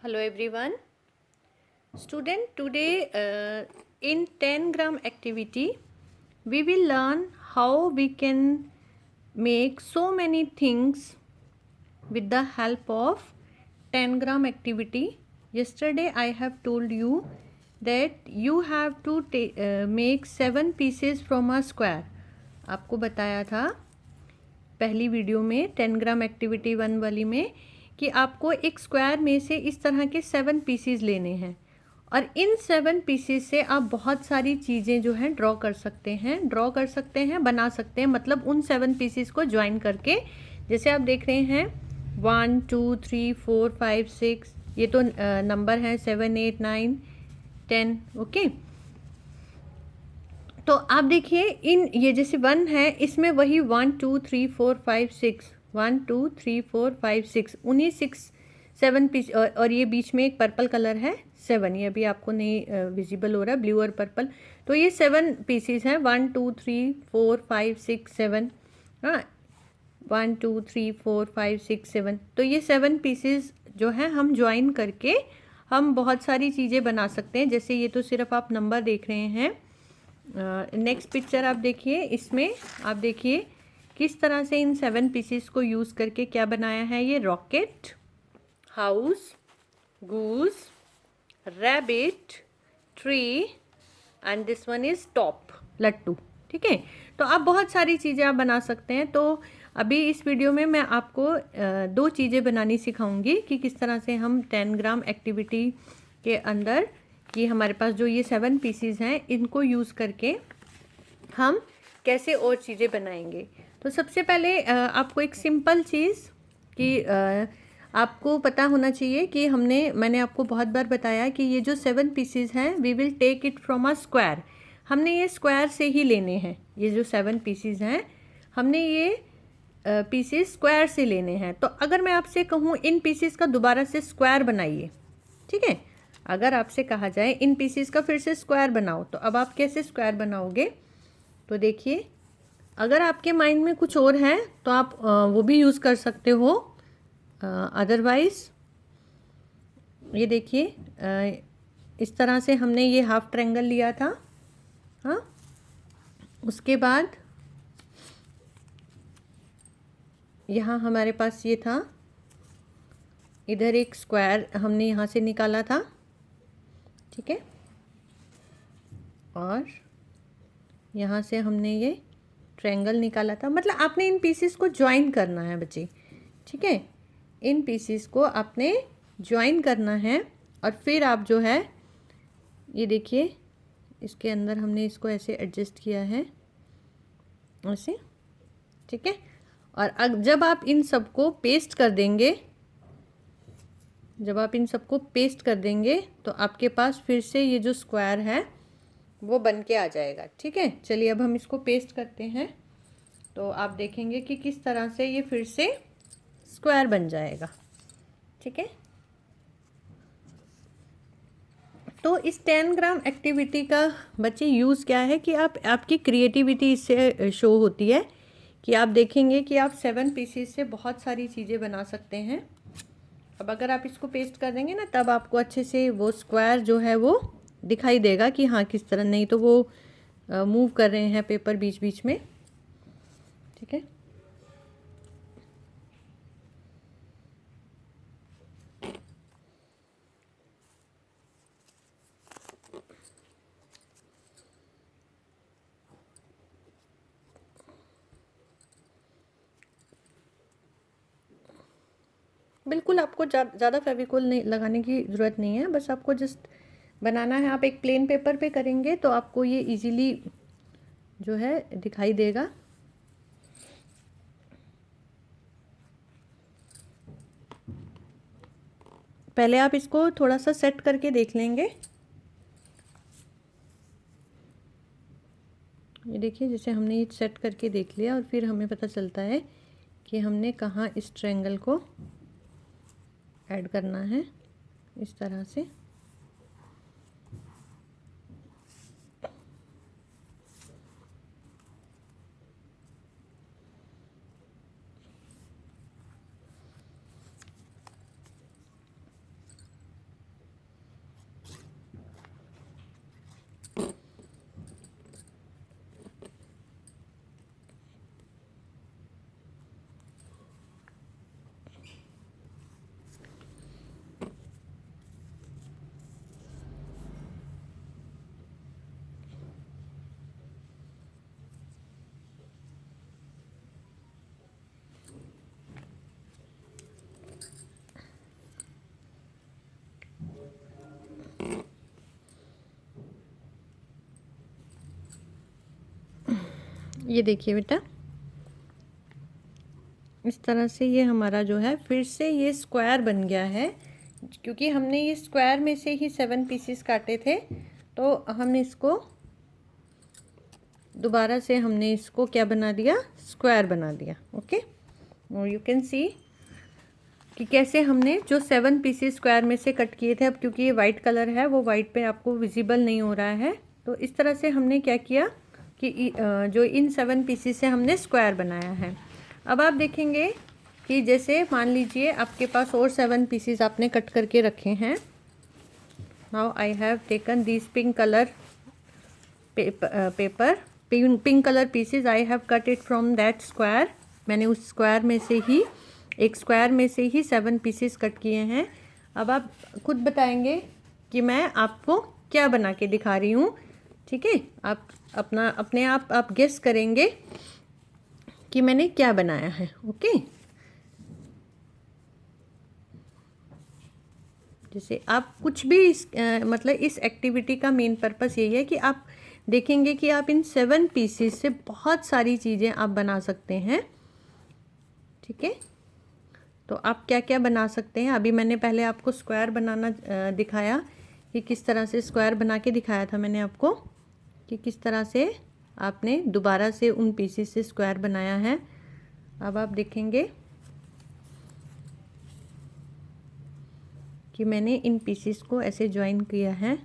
Hello everyone. Student, today in 10 gram activity we will learn how we can make so many things with the help of 10 gram activity. Yesterday I have told you that you have to make 7 pieces from a square. आपको बताया था पहली video में 10 ग्राम activity 1 वाली में कि आपको एक स्क्वायर में से इस तरह के 7 पीसीज लेने हैं और इन 7 पीसीज से आप बहुत सारी चीज़ें जो हैं ड्रॉ कर सकते हैं बना सकते हैं। मतलब उन 7 पीसीज को ज्वाइन करके, जैसे आप देख रहे हैं 1 2 3 4 5 6, ये तो नंबर हैं 7 8 9 10। ओके, तो आप देखिए इन ये जैसे 1 है, इसमें वही 1 2 3 4 5 6 1 2 3 4 5 6 उन्हीं 7 पीस और ये बीच में एक पर्पल कलर है 7, ये अभी आपको नहीं विजिबल हो रहा है, ब्लू और पर्पल। तो ये 7 पीसीज हैं 1 2 3 4 5 6 7। हाँ, 1 2 3 4 5 6 7। तो ये 7 पीसीज जो हैं हम ज्वाइन करके हम बहुत सारी चीज़ें बना सकते हैं। जैसे ये तो सिर्फ आप नंबर देख रहे हैं। नेक्स्ट पिक्चर आप देखिए, इसमें आप देखिए किस तरह से इन 7 पीसेस को यूज़ करके क्या बनाया है। ये rocket, house, goose, rabbit, tree and this one is top, लट्टू। ठीक है, तो आप बहुत सारी चीज़ें आप बना सकते हैं। तो अभी इस वीडियो में मैं आपको 2 चीज़ें बनानी सिखाऊंगी कि किस तरह से हम 10 ग्राम एक्टिविटी के अंदर ये हमारे पास जो ये 7 पीसीज हैं इनको यूज़ करके हम कैसे और चीज़ें बनाएंगे। तो सबसे पहले आपको एक सिंपल चीज़ कि आपको पता होना चाहिए कि मैंने आपको बहुत बार बताया कि ये जो 7 पीसीज हैं we will take it from a square. हमने ये स्क्वायर से ही लेने हैं। ये जो 7 पीसीज हैं हमने ये पीसीज स्क्वायर से लेने हैं। तो अगर मैं आपसे कहूँ इन पीसीज का दोबारा से स्क्वायर बनाइए, ठीक है, अगर आपसे कहा जाए इन पीसीज का फिर से स्क्वायर बनाओ, तो अब आप कैसे स्क्वायर बनाओगे? तो देखिए, अगर आपके माइंड में कुछ और है तो आप वो भी यूज़ कर सकते हो। अदरवाइज ये देखिए, इस तरह से हमने ये हाफ ट्रायंगल लिया था। हाँ, उसके बाद यहाँ हमारे पास ये था, इधर एक स्क्वायर हमने यहाँ से निकाला था, ठीक है, और यहाँ से हमने ये ट्रायंगल निकाला था। मतलब आपने इन पीसेस को ज्वाइन करना है बच्चे, ठीक है, इन पीसेस को आपने ज्वाइन करना है। और फिर आप जो है ये देखिए, इसके अंदर हमने इसको ऐसे एडजस्ट किया है ऐसे, ठीक है। और जब आप इन सबको पेस्ट कर देंगे, तो आपके पास फिर से ये जो स्क्वायर है वो बन के आ जाएगा। ठीक है, चलिए अब हम इसको पेस्ट करते हैं तो आप देखेंगे कि किस तरह से ये फिर से स्क्वायर बन जाएगा। ठीक है, तो इस 10 ग्राम एक्टिविटी का बच्चे यूज़ क्या है कि आपकी क्रिएटिविटी इससे शो होती है कि आप देखेंगे कि आप 7 पीसेस से बहुत सारी चीज़ें बना सकते हैं। अब अगर आप इसको पेस्ट कर देंगे ना, तब आपको अच्छे से वो स्क्वायर जो है वो दिखाई देगा कि हाँ किस तरह, नहीं तो वो मूव कर रहे हैं पेपर बीच बीच में। ठीक है, बिल्कुल आपको ज़्यादा फेविकोल नहीं लगाने की ज़रूरत नहीं है, बस आपको जस्ट बनाना है। आप एक प्लेन पेपर पे करेंगे तो आपको ये इजीली जो है दिखाई देगा। पहले आप इसको थोड़ा सा सेट करके देख लेंगे। ये देखिए, जैसे हमने ये सेट करके देख लिया और फिर हमें पता चलता है कि हमने कहाँ इस ट्रायंगल को ऐड करना है, इस तरह से। ये देखिए बेटा, इस तरह से ये हमारा जो है फिर से ये स्क्वायर बन गया है, क्योंकि हमने ये स्क्वायर में से ही 7 पीसेस काटे थे, तो हमने इसको दोबारा से हमने इसको क्या बना दिया, स्क्वायर बना दिया। ओके, और यू कैन सी कि कैसे हमने जो 7 पीसेस स्क्वायर में से कट किए थे, अब क्योंकि ये वाइट कलर है वो वाइट पे आपको विजिबल नहीं हो रहा है, तो इस तरह से हमने क्या किया कि जो इन 7 पीसेस से हमने स्क्वायर बनाया है। अब आप देखेंगे कि जैसे मान लीजिए आपके पास और 7 पीसेस आपने कट करके रखे हैं। Now I have taken this pink colour paper, pink colour pieces, I have cut it from that square. मैंने उस स्क्वायर में से ही, एक स्क्वायर में से ही 7 पीसेस कट किए हैं। अब आप खुद बताएंगे कि मैं आपको क्या बना के दिखा रही हूँ। ठीक है, आप अपने आप गेस करेंगे कि मैंने क्या बनाया है। ओके, जैसे आप कुछ भी मतलब इस एक्टिविटी का मेन पर्पस यही है कि आप देखेंगे कि आप इन 7 पीसेस से बहुत सारी चीज़ें आप बना सकते हैं। ठीक है, तो आप क्या क्या बना सकते हैं। अभी मैंने पहले आपको स्क्वायर बनाना दिखाया कि किस तरह से स्क्वायर बना के दिखाया था मैंने आपको, कि किस तरह से आपने दोबारा से उन पीसेस से स्क्वायर बनाया है। अब आप देखेंगे कि मैंने इन पीसेस को ऐसे ज्वाइन किया है।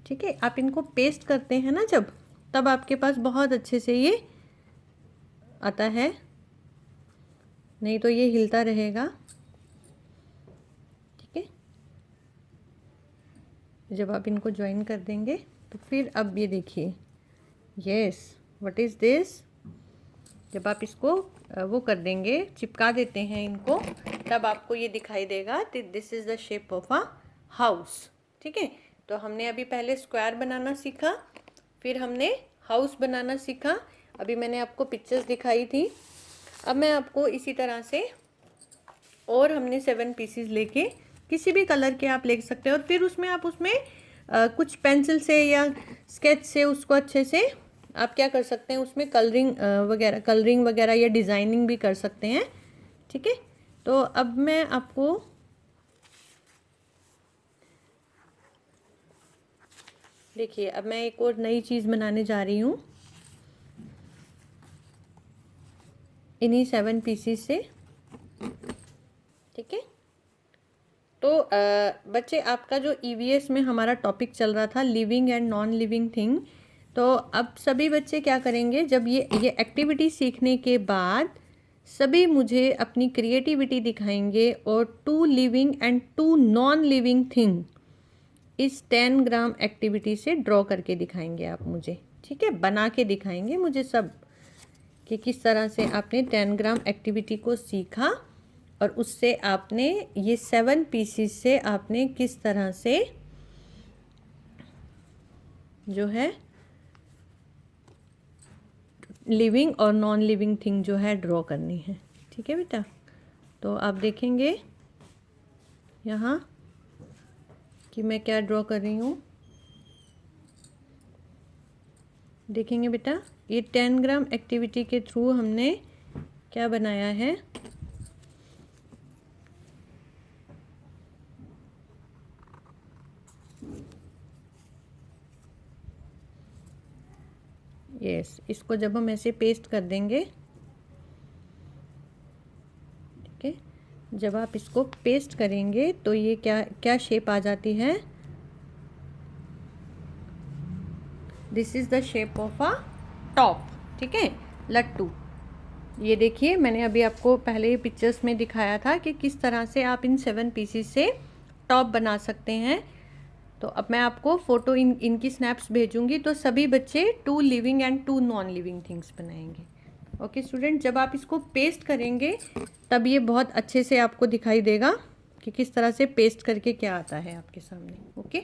ठीक है, आप इनको पेस्ट करते हैं ना जब, तब आपके पास बहुत अच्छे से ये आता है, नहीं तो ये हिलता रहेगा। ठीक है, जब आप इनको ज्वाइन कर देंगे तो फिर अब ये देखिए, यस, व्हाट इज़ दिस, जब आप इसको वो कर देंगे, चिपका देते हैं इनको, तब आपको ये दिखाई देगा this is the shape of a house. ठीक है, तो हमने अभी पहले स्क्वायर बनाना सीखा, फिर हमने हाउस बनाना सीखा। अभी मैंने आपको पिक्चर्स दिखाई थी। अब मैं आपको इसी तरह से, और हमने 7 पीसेस लेके, किसी भी कलर के आप ले सकते हैं, और फिर उसमें आप कुछ पेंसिल से या स्केच से उसको अच्छे से आप क्या कर सकते हैं, उसमें कलरिंग वगैरह या डिज़ाइनिंग भी कर सकते हैं। ठीक है, तो अब मैं आपको देखिए, अब मैं एक और नई चीज़ बनाने जा रही हूँ इन्हीं 7 पीसेस से। ठीक है, तो बच्चे, आपका जो ईवीएस में हमारा टॉपिक चल रहा था living and non living thing, तो अब सभी बच्चे क्या करेंगे, जब ये एक्टिविटी सीखने के बाद सभी मुझे अपनी क्रिएटिविटी दिखाएंगे और 2 living and 2 non living thing इस 10 ग्राम एक्टिविटी से ड्रॉ करके दिखाएंगे आप मुझे। ठीक है, बना के दिखाएंगे मुझे सब, कि किस तरह से आपने 10 ग्राम एक्टिविटी को सीखा और उससे आपने ये 7 पीसेस से आपने किस तरह से जो है लिविंग और नॉन लिविंग थिंग जो है ड्रॉ करनी है। ठीक है बेटा, तो आप देखेंगे यहाँ कि मैं क्या ड्रॉ कर रही हूँ। देखेंगे बेटा, ये 10 ग्राम एक्टिविटी के थ्रू हमने क्या बनाया है। यस, इसको जब हम ऐसे पेस्ट कर देंगे, ठीक है, जब आप इसको पेस्ट करेंगे तो ये क्या शेप आ जाती है, this is the shape of a top. ठीक है, लट्टू। ये देखिए, मैंने अभी आपको पहले पिक्चर्स में दिखाया था कि किस तरह से आप इन 7 पीसेस से टॉप बना सकते हैं। तो अब मैं आपको फ़ोटो इनकी स्नैप्स भेजूंगी, तो सभी बच्चे 2 living and 2 non living things बनाएंगे। ओके स्टूडेंट, जब आप इसको पेस्ट करेंगे तब ये बहुत अच्छे से आपको दिखाई देगा कि किस तरह से पेस्ट करके क्या आता है आपके सामने। ओके।